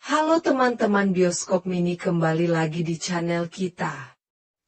Halo teman-teman bioskop mini, kembali lagi di channel kita.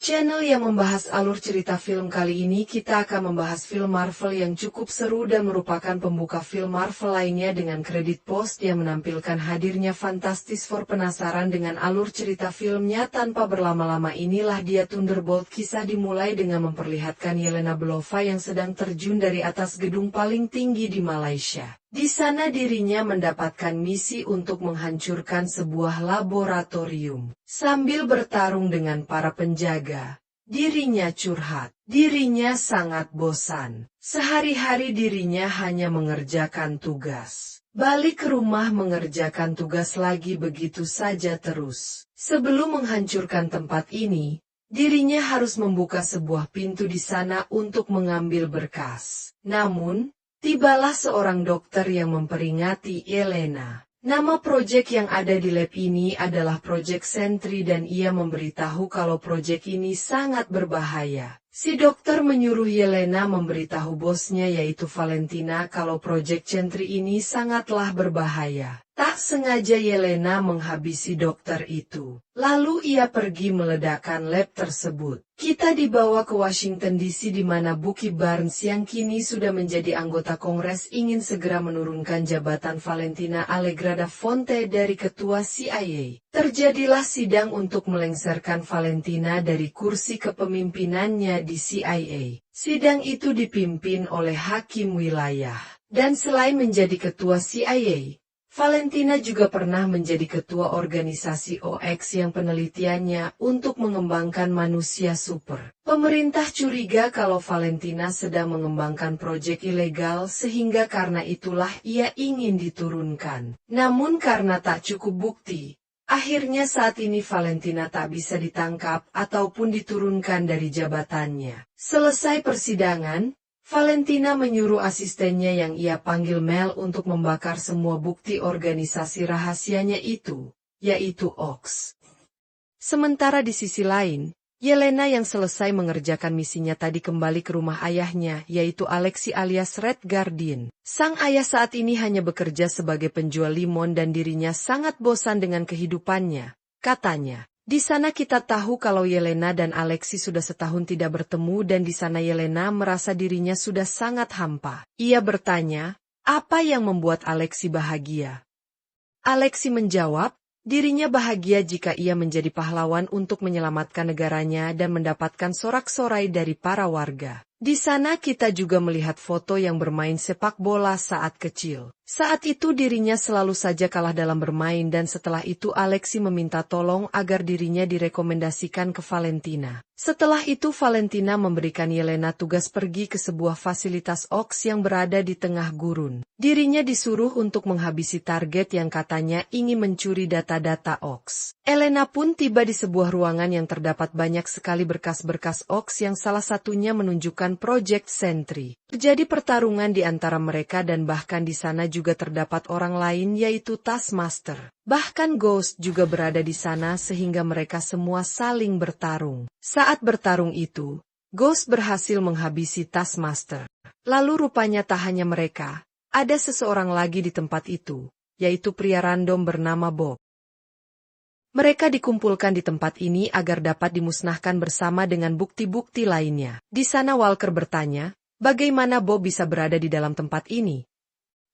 Channel yang membahas alur cerita film. Kali ini kita akan membahas film Marvel yang cukup seru dan merupakan pembuka film Marvel lainnya dengan kredit post yang menampilkan hadirnya Fantastic Four. Penasaran dengan alur cerita filmnya? Tanpa berlama-lama, inilah dia Thunderbolt. Kisah dimulai dengan memperlihatkan Yelena Belova yang sedang terjun dari atas gedung paling tinggi di Malaysia. Di sana dirinya mendapatkan misi untuk menghancurkan sebuah laboratorium. Sambil bertarung dengan para penjaga, dirinya curhat. Dirinya sangat bosan. Sehari-hari dirinya hanya mengerjakan tugas. Balik ke rumah mengerjakan tugas lagi, begitu saja terus. Sebelum menghancurkan tempat ini, dirinya harus membuka sebuah pintu di sana untuk mengambil berkas. Namun, tibalah seorang dokter yang memperingati Yelena. Nama proyek yang ada di lab ini adalah Project Sentry dan ia memberitahu kalau proyek ini sangat berbahaya. Si dokter menyuruh Yelena memberitahu bosnya yaitu Valentina kalau proyek Sentry ini sangatlah berbahaya. Tak sengaja Yelena menghabisi dokter itu. Lalu ia pergi meledakkan lab tersebut. Kita dibawa ke Washington DC di mana Bucky Barnes yang kini sudah menjadi anggota Kongres ingin segera menurunkan jabatan Valentina Allegrada Fonte dari ketua CIA. Terjadilah sidang untuk melengsarkan Valentina dari kursi kepemimpinannya di CIA. Sidang itu dipimpin oleh hakim wilayah. Dan selain menjadi ketua CIA, Valentina juga pernah menjadi ketua organisasi OX yang penelitiannya untuk mengembangkan manusia super. Pemerintah curiga kalau Valentina sedang mengembangkan proyek ilegal sehingga karena itulah ia ingin diturunkan. Namun karena tak cukup bukti, akhirnya saat ini Valentina tak bisa ditangkap ataupun diturunkan dari jabatannya. Selesai persidangan, Valentina menyuruh asistennya yang ia panggil Mel untuk membakar semua bukti organisasi rahasianya itu, yaitu OX. Sementara di sisi lain, Yelena yang selesai mengerjakan misinya tadi kembali ke rumah ayahnya, yaitu Alexei alias Red Guardian. Sang ayah saat ini hanya bekerja sebagai penjual limon dan dirinya sangat bosan dengan kehidupannya, katanya. Di sana kita tahu kalau Yelena dan Alexei sudah setahun tidak bertemu dan di sana Yelena merasa dirinya sudah sangat hampa. Ia bertanya, apa yang membuat Alexei bahagia? Alexei menjawab, dirinya bahagia jika ia menjadi pahlawan untuk menyelamatkan negaranya dan mendapatkan sorak-sorai dari para warga. Di sana kita juga melihat foto yang bermain sepak bola saat kecil. Saat itu dirinya selalu saja kalah dalam bermain dan setelah itu Alexei meminta tolong agar dirinya direkomendasikan ke Valentina. Setelah itu Valentina memberikan Yelena tugas pergi ke sebuah fasilitas OX yang berada di tengah gurun. Dirinya disuruh untuk menghabisi target yang katanya ingin mencuri data-data OX. Yelena pun tiba di sebuah ruangan yang terdapat banyak sekali berkas-berkas OX yang salah satunya menunjukkan Project Sentry. Terjadi pertarungan di antara mereka dan bahkan di sana juga terdapat orang lain yaitu Taskmaster. Bahkan Ghost juga berada di sana sehingga mereka semua saling bertarung. Saat bertarung itu, Ghost berhasil menghabisi Taskmaster. Lalu rupanya tak hanya mereka, ada seseorang lagi di tempat itu, yaitu pria random bernama Bob. Mereka dikumpulkan di tempat ini agar dapat dimusnahkan bersama dengan bukti-bukti lainnya. Di sana Walker bertanya, bagaimana Bob bisa berada di dalam tempat ini?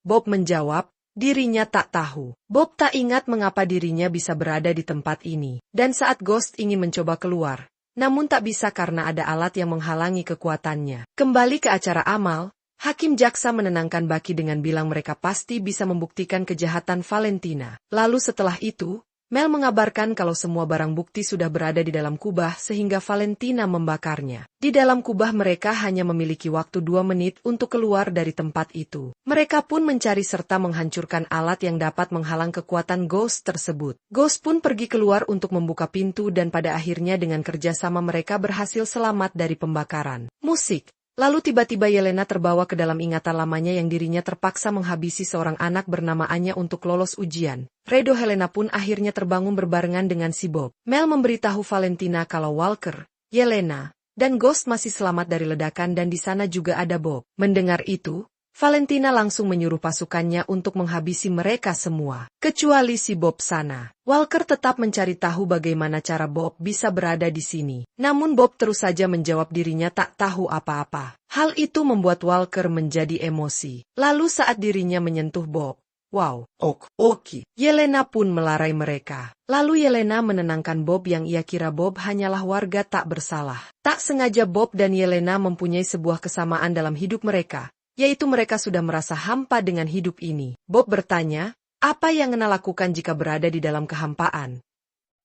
Bob menjawab, dirinya tak tahu. Bob tak ingat mengapa dirinya bisa berada di tempat ini. Dan saat Ghost ingin mencoba keluar, namun tak bisa karena ada alat yang menghalangi kekuatannya. Kembali ke acara amal, Hakim Jaksa menenangkan Bucky dengan bilang mereka pasti bisa membuktikan kejahatan Valentina. Lalu setelah itu, Mel mengabarkan kalau semua barang bukti sudah berada di dalam kubah sehingga Valentina membakarnya. Di dalam kubah mereka hanya memiliki waktu 2 menit untuk keluar dari tempat itu. Mereka pun mencari serta menghancurkan alat yang dapat menghalang kekuatan Ghost tersebut. Ghost pun pergi keluar untuk membuka pintu dan pada akhirnya dengan kerjasama mereka berhasil selamat dari pembakaran. Musik. Lalu tiba-tiba Yelena terbawa ke dalam ingatan lamanya yang dirinya terpaksa menghabisi seorang anak bernama Anya untuk lolos ujian. Redo Helena pun akhirnya terbangun berbarengan dengan si Bob. Mel memberitahu Valentina kalau Walker, Yelena, dan Ghost masih selamat dari ledakan dan di sana juga ada Bob. Mendengar itu, Valentina langsung menyuruh pasukannya untuk menghabisi mereka semua, kecuali si Bob sana. Walker tetap mencari tahu bagaimana cara Bob bisa berada di sini. Namun Bob terus saja menjawab dirinya tak tahu apa-apa. Hal itu membuat Walker menjadi emosi. Lalu saat dirinya menyentuh Bob, wow, oke. Yelena pun melarai mereka. Lalu Yelena menenangkan Bob yang ia kira Bob hanyalah warga tak bersalah. Tak sengaja Bob dan Yelena mempunyai sebuah kesamaan dalam hidup mereka, yaitu mereka sudah merasa hampa dengan hidup ini. Bob bertanya, apa yang Nena lakukan jika berada di dalam kehampaan?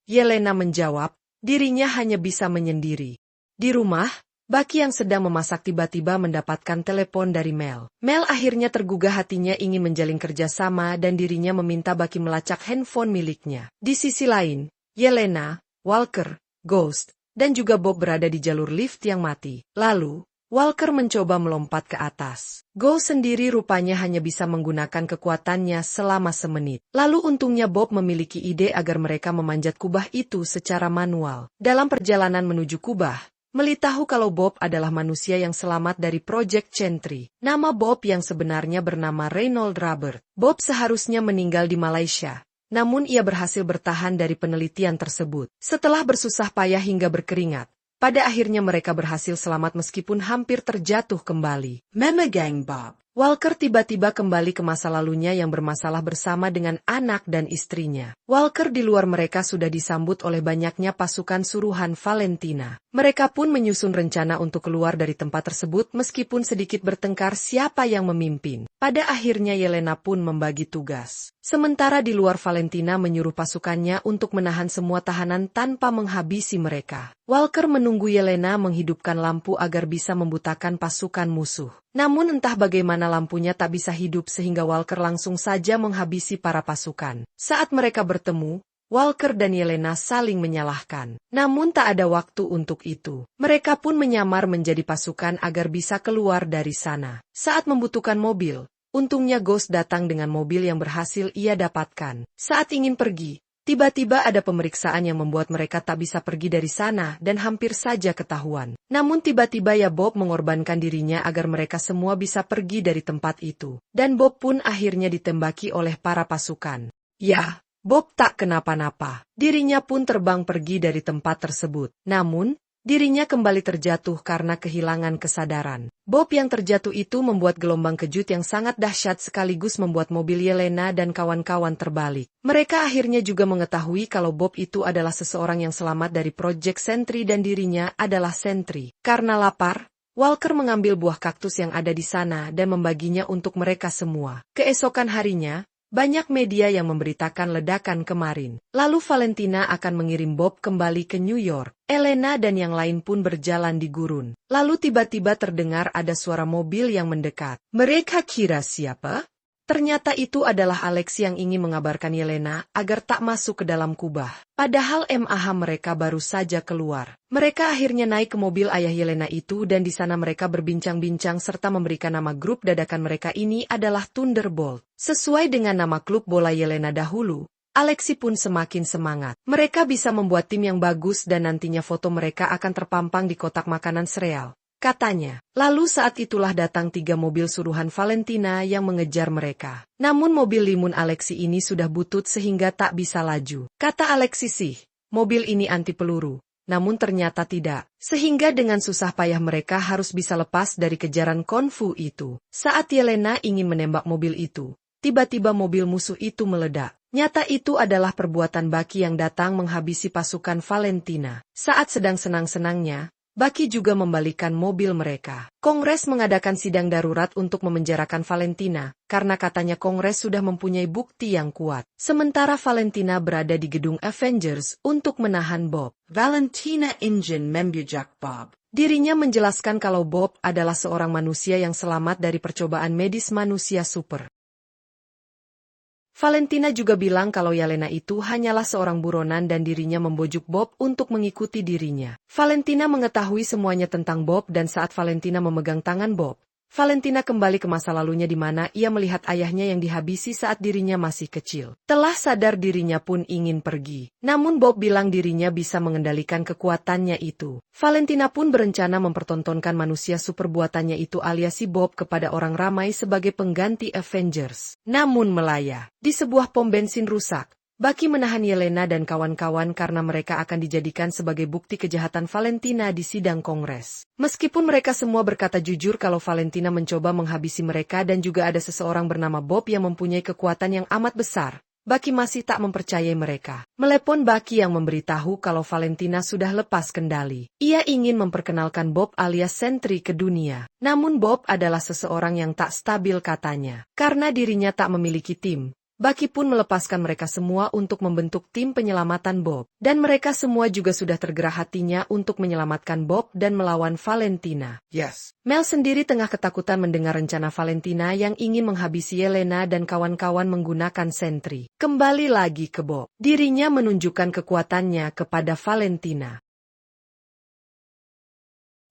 Yelena menjawab, dirinya hanya bisa menyendiri. Di rumah, Bucky yang sedang memasak tiba-tiba mendapatkan telepon dari Mel. Mel akhirnya tergugah hatinya ingin menjalin kerjasama dan dirinya meminta Bucky melacak handphone miliknya. Di sisi lain, Yelena, Walker, Ghost, dan juga Bob berada di jalur lift yang mati. Lalu, Walker mencoba melompat ke atas. Ghost sendiri rupanya hanya bisa menggunakan kekuatannya selama semenit. Lalu untungnya Bob memiliki ide agar mereka memanjat kubah itu secara manual. Dalam perjalanan menuju kubah, Meli tahu kalau Bob adalah manusia yang selamat dari Project Chantry. Nama Bob yang sebenarnya bernama Reynold Robert. Bob seharusnya meninggal di Malaysia, namun ia berhasil bertahan dari penelitian tersebut. Setelah bersusah payah hingga berkeringat, pada akhirnya mereka berhasil selamat meskipun hampir terjatuh kembali. Memegang Bob. Walker tiba-tiba kembali ke masa lalunya yang bermasalah bersama dengan anak dan istrinya. Walker di luar mereka sudah disambut oleh banyaknya pasukan suruhan Valentina. Mereka pun menyusun rencana untuk keluar dari tempat tersebut meskipun sedikit bertengkar siapa yang memimpin. Pada akhirnya Yelena pun membagi tugas. Sementara di luar Valentina menyuruh pasukannya untuk menahan semua tahanan tanpa menghabisi mereka. Walker menunggu Yelena menghidupkan lampu agar bisa membutakan pasukan musuh. Namun entah bagaimana lampunya tak bisa hidup sehingga Walker langsung saja menghabisi para pasukan. Saat mereka bertemu, Walker dan Yelena saling menyalahkan. Namun tak ada waktu untuk itu. Mereka pun menyamar menjadi pasukan agar bisa keluar dari sana. Saat membutuhkan mobil, untungnya Ghost datang dengan mobil yang berhasil ia dapatkan. Saat ingin pergi, tiba-tiba ada pemeriksaan yang membuat mereka tak bisa pergi dari sana dan hampir saja ketahuan. Namun tiba-tiba ya Bob mengorbankan dirinya agar mereka semua bisa pergi dari tempat itu. Dan Bob pun akhirnya ditembaki oleh para pasukan. Ya, Bob tak kenapa-napa. Dirinya pun terbang pergi dari tempat tersebut. Namun, dirinya kembali terjatuh karena kehilangan kesadaran. Bob yang terjatuh itu membuat gelombang kejut yang sangat dahsyat sekaligus membuat mobil Yelena dan kawan-kawan terbalik. Mereka akhirnya juga mengetahui kalau Bob itu adalah seseorang yang selamat dari Project Sentry dan dirinya adalah Sentry. Karena lapar, Walker mengambil buah kaktus yang ada di sana dan membaginya untuk mereka semua. Keesokan harinya, banyak media yang memberitakan ledakan kemarin. Lalu Valentina akan mengirim Bob kembali ke New York. Elena dan yang lain pun berjalan di gurun. Lalu tiba-tiba terdengar ada suara mobil yang mendekat. Mereka kira siapa? Ternyata itu adalah Alex yang ingin mengabarkan Yelena agar tak masuk ke dalam kubah. Padahal MAH mereka baru saja keluar. Mereka akhirnya naik ke mobil ayah Yelena itu dan di sana mereka berbincang-bincang serta memberikan nama grup dadakan mereka ini adalah Thunderbolt. Sesuai dengan nama klub bola Yelena dahulu, Alexi pun semakin semangat. Mereka bisa membuat tim yang bagus dan nantinya foto mereka akan terpampang di kotak makanan sereal, katanya. Lalu saat itulah datang 3 mobil suruhan Valentina yang mengejar mereka. Namun mobil limun Alexi ini sudah butut sehingga tak bisa laju. Kata Alexi sih, mobil ini anti peluru. Namun ternyata tidak. Sehingga dengan susah payah mereka harus bisa lepas dari kejaran kungfu itu. Saat Yelena ingin menembak mobil itu, tiba-tiba mobil musuh itu meledak. Nyata itu adalah perbuatan Bucky yang datang menghabisi pasukan Valentina. Saat sedang senang-senangnya, Bucky juga membalikan mobil mereka. Kongres mengadakan sidang darurat untuk memenjarakan Valentina, karena katanya Kongres sudah mempunyai bukti yang kuat. Sementara Valentina berada di gedung Avengers untuk menahan Bob. Valentina ingin membujak Bob. Dirinya menjelaskan kalau Bob adalah seorang manusia yang selamat dari percobaan medis manusia super. Valentina juga bilang kalau Yelena itu hanyalah seorang buronan dan dirinya membujuk Bob untuk mengikuti dirinya. Valentina mengetahui semuanya tentang Bob dan saat Valentina memegang tangan Bob, Valentina kembali ke masa lalunya di mana ia melihat ayahnya yang dihabisi saat dirinya masih kecil. Telah sadar dirinya pun ingin pergi. Namun Bob bilang dirinya bisa mengendalikan kekuatannya itu. Valentina pun berencana mempertontonkan manusia super buatannya itu alias si Bob kepada orang ramai sebagai pengganti Avengers. Namun melaya. Di sebuah pom bensin rusak, Bucky menahan Yelena dan kawan-kawan karena mereka akan dijadikan sebagai bukti kejahatan Valentina di sidang Kongres. Meskipun mereka semua berkata jujur kalau Valentina mencoba menghabisi mereka dan juga ada seseorang bernama Bob yang mempunyai kekuatan yang amat besar, Bucky masih tak mempercayai mereka. Melepon Bucky yang memberitahu kalau Valentina sudah lepas kendali. Ia ingin memperkenalkan Bob alias Sentry ke dunia. Namun Bob adalah seseorang yang tak stabil katanya. Karena dirinya tak memiliki tim, Bucky pun melepaskan mereka semua untuk membentuk tim penyelamatan Bob. Dan mereka semua juga sudah tergerak hatinya untuk menyelamatkan Bob dan melawan Valentina. Yes. Mel sendiri tengah ketakutan mendengar rencana Valentina yang ingin menghabisi Yelena dan kawan-kawan menggunakan sentri. Kembali lagi ke Bob. Dirinya menunjukkan kekuatannya kepada Valentina.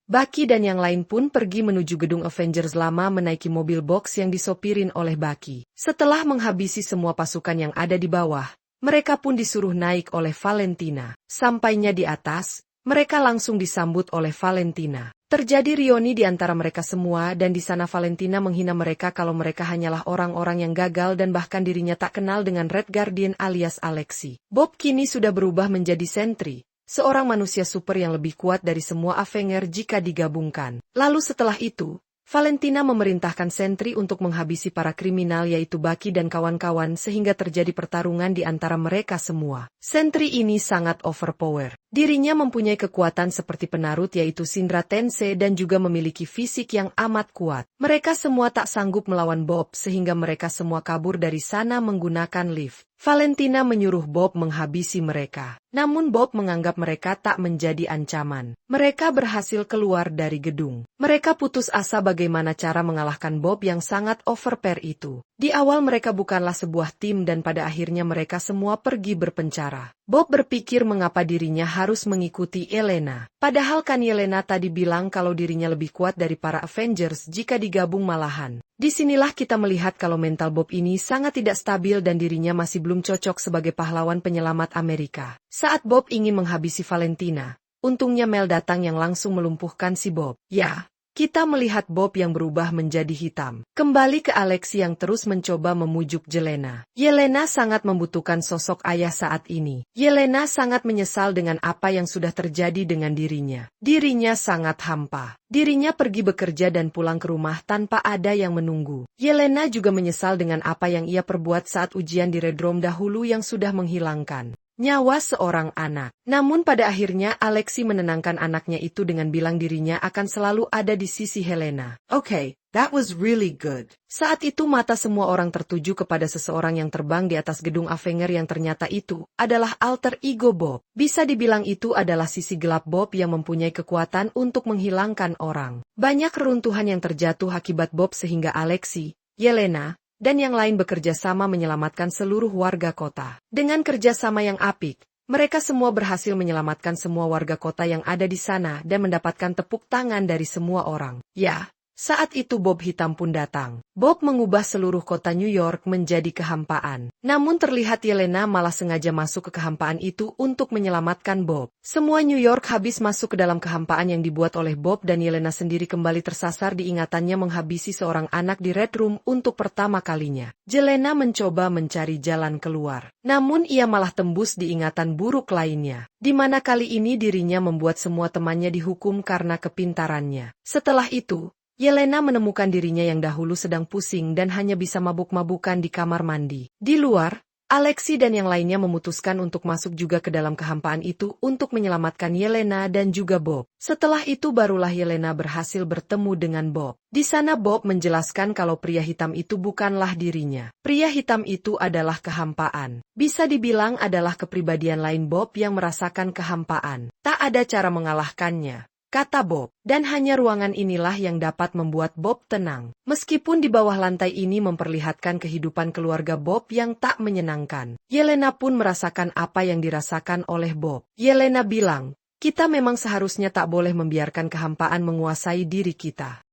Bucky dan yang lain pun pergi menuju gedung Avengers lama menaiki mobil box yang disopirin oleh Bucky. Setelah menghabisi semua pasukan yang ada di bawah, mereka pun disuruh naik oleh Valentina. Sampainya di atas, mereka langsung disambut oleh Valentina. Terjadi reuni di antara mereka semua dan di sana Valentina menghina mereka kalau mereka hanyalah orang-orang yang gagal dan bahkan dirinya tak kenal dengan Red Guardian alias Alexi. Bob kini sudah berubah menjadi Sentry, seorang manusia super yang lebih kuat dari semua Avenger jika digabungkan. Lalu setelah itu, Valentina memerintahkan Sentry untuk menghabisi para kriminal yaitu Bucky dan kawan-kawan sehingga terjadi pertarungan di antara mereka semua. Sentry ini sangat overpower. Dirinya mempunyai kekuatan seperti penarut yaitu Sindra Tensei dan juga memiliki fisik yang amat kuat. Mereka semua tak sanggup melawan Bob sehingga mereka semua kabur dari sana menggunakan lift. Valentina menyuruh Bob menghabisi mereka. Namun Bob menganggap mereka tak menjadi ancaman. Mereka berhasil keluar dari gedung. Mereka putus asa bagaimana cara mengalahkan Bob yang sangat overpower itu. Di awal mereka bukanlah sebuah tim dan pada akhirnya mereka semua pergi berpencara. Bob berpikir mengapa dirinya harus mengikuti Yelena. Padahal kan Yelena tadi bilang kalau dirinya lebih kuat dari para Avengers jika digabung malahan. Disinilah kita melihat kalau mental Bob ini sangat tidak stabil dan dirinya masih belum cocok sebagai pahlawan penyelamat Amerika. Saat Bob ingin menghabisi Valentina, untungnya Mel datang yang langsung melumpuhkan si Bob. Ya. Kita melihat Bob yang berubah menjadi hitam. Kembali ke Alexi yang terus mencoba memujuk Yelena. Yelena sangat membutuhkan sosok ayah saat ini. Yelena sangat menyesal dengan apa yang sudah terjadi dengan dirinya. Dirinya sangat hampa. Dirinya pergi bekerja dan pulang ke rumah tanpa ada yang menunggu. Yelena juga menyesal dengan apa yang ia perbuat saat ujian di Red Room dahulu yang sudah menghilangkan nyawa seorang anak. Namun pada akhirnya Alexi menenangkan anaknya itu dengan bilang dirinya akan selalu ada di sisi Helena. Okay, that was really good. Saat itu mata semua orang tertuju kepada seseorang yang terbang di atas gedung Avenger yang ternyata itu adalah alter ego Bob. Bisa dibilang itu adalah sisi gelap Bob yang mempunyai kekuatan untuk menghilangkan orang. Banyak reruntuhan yang terjatuh akibat Bob sehingga Alexi, Yelena, dan yang lain bekerja sama menyelamatkan seluruh warga kota. Dengan kerjasama yang apik, mereka semua berhasil menyelamatkan semua warga kota yang ada di sana dan mendapatkan tepuk tangan dari semua orang. Ya, saat itu Bob Hitam pun datang. Bob mengubah seluruh kota New York menjadi kehampaan. Namun terlihat Yelena malah sengaja masuk ke kehampaan itu untuk menyelamatkan Bob. Semua New York habis masuk ke dalam kehampaan yang dibuat oleh Bob dan Yelena sendiri kembali tersasar di ingatannya menghabisi seorang anak di Red Room untuk pertama kalinya. Yelena mencoba mencari jalan keluar. Namun ia malah tembus di ingatan buruk lainnya. Di mana kali ini dirinya membuat semua temannya dihukum karena kepintarannya. Setelah itu, Yelena menemukan dirinya yang dahulu sedang pusing dan hanya bisa mabuk-mabukan di kamar mandi. Di luar, Alexi dan yang lainnya memutuskan untuk masuk juga ke dalam kehampaan itu untuk menyelamatkan Yelena dan juga Bob. Setelah itu barulah Yelena berhasil bertemu dengan Bob. Di sana Bob menjelaskan kalau pria hitam itu bukanlah dirinya. Pria hitam itu adalah kehampaan. Bisa dibilang adalah kepribadian lain Bob yang merasakan kehampaan. Tak ada cara mengalahkannya, kata Bob, dan hanya ruangan inilah yang dapat membuat Bob tenang. Meskipun di bawah lantai ini memperlihatkan kehidupan keluarga Bob yang tak menyenangkan. Yelena pun merasakan apa yang dirasakan oleh Bob. Yelena bilang, kita memang seharusnya tak boleh membiarkan kehampaan menguasai diri kita.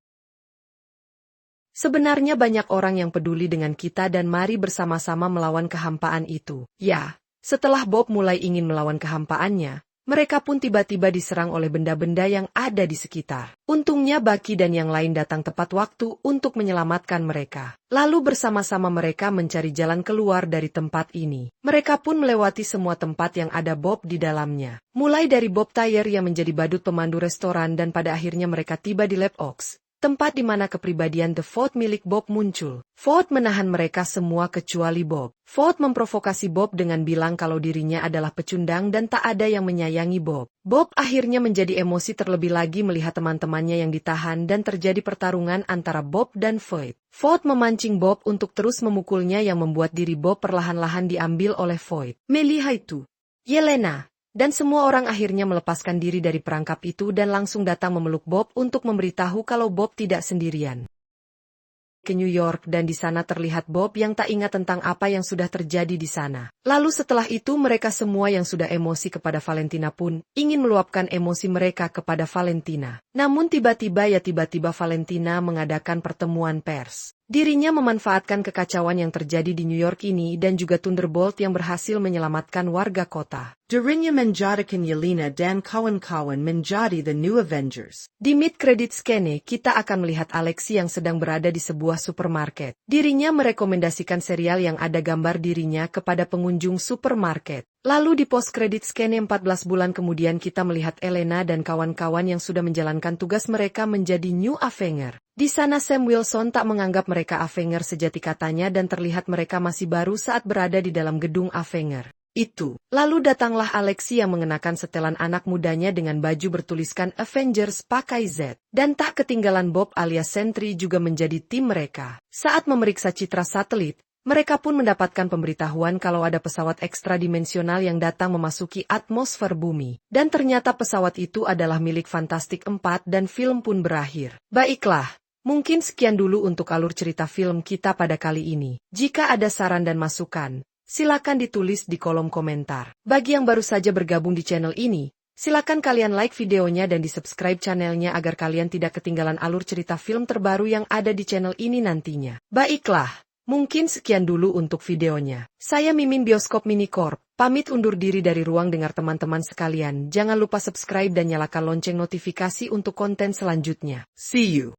Sebenarnya banyak orang yang peduli dengan kita dan mari bersama-sama melawan kehampaan itu. Ya, setelah Bob mulai ingin melawan kehampaannya, mereka pun tiba-tiba diserang oleh benda-benda yang ada di sekitar. Untungnya Bucky dan yang lain datang tepat waktu untuk menyelamatkan mereka. Lalu bersama-sama mereka mencari jalan keluar dari tempat ini. Mereka pun melewati semua tempat yang ada Bob di dalamnya. Mulai dari Bob Tyre yang menjadi badut pemandu restoran dan pada akhirnya mereka tiba di Lab Oaks, tempat di mana kepribadian The Ford milik Bob muncul. Ford menahan mereka semua kecuali Bob. Ford memprovokasi Bob dengan bilang kalau dirinya adalah pecundang dan tak ada yang menyayangi Bob. Bob akhirnya menjadi emosi terlebih lagi melihat teman-temannya yang ditahan dan terjadi pertarungan antara Bob dan Ford. Ford memancing Bob untuk terus memukulnya yang membuat diri Bob perlahan-lahan diambil oleh Ford. Melihat itu, Yelena dan semua orang akhirnya melepaskan diri dari perangkap itu dan langsung datang memeluk Bob untuk memberitahu kalau Bob tidak sendirian. Ke New York dan di sana terlihat Bob yang tak ingat tentang apa yang sudah terjadi di sana. Lalu setelah itu mereka semua yang sudah emosi kepada Valentina pun ingin meluapkan emosi mereka kepada Valentina. Namun tiba-tiba Valentina mengadakan pertemuan pers. Dirinya memanfaatkan kekacauan yang terjadi di New York ini dan juga Thunderbolt yang berhasil menyelamatkan warga kota. Dirinya menjadikan Yelena dan kawan-kawan menjadi The New Avengers. Di mid-credit scene, kita akan melihat Alexi yang sedang berada di sebuah supermarket. Dirinya merekomendasikan serial yang ada gambar dirinya kepada pengunjung supermarket. Lalu di post-credit scene 14 bulan kemudian kita melihat Elena dan kawan-kawan yang sudah menjalankan tugas mereka menjadi New Avenger. Di sana Sam Wilson tak menganggap mereka Avenger sejati katanya dan terlihat mereka masih baru saat berada di dalam gedung Avenger. Itu. Lalu datanglah Alexi yang mengenakan setelan anak mudanya dengan baju bertuliskan Avengers pakai Z. Dan tak ketinggalan Bob alias Sentry juga menjadi tim mereka. Saat memeriksa citra satelit, mereka pun mendapatkan pemberitahuan kalau ada pesawat ekstradimensional yang datang memasuki atmosfer bumi. Dan ternyata pesawat itu adalah milik Fantastic 4 dan film pun berakhir. Baiklah. Mungkin sekian dulu untuk alur cerita film kita pada kali ini. Jika ada saran dan masukan, silakan ditulis di kolom komentar. Bagi yang baru saja bergabung di channel ini, silakan kalian like videonya dan di-subscribe channelnya agar kalian tidak ketinggalan alur cerita film terbaru yang ada di channel ini nantinya. Baiklah, mungkin sekian dulu untuk videonya. Saya Mimin Bioskop Minicorp, pamit undur diri dari ruang dengar teman-teman sekalian. Jangan lupa subscribe dan nyalakan lonceng notifikasi untuk konten selanjutnya. See you.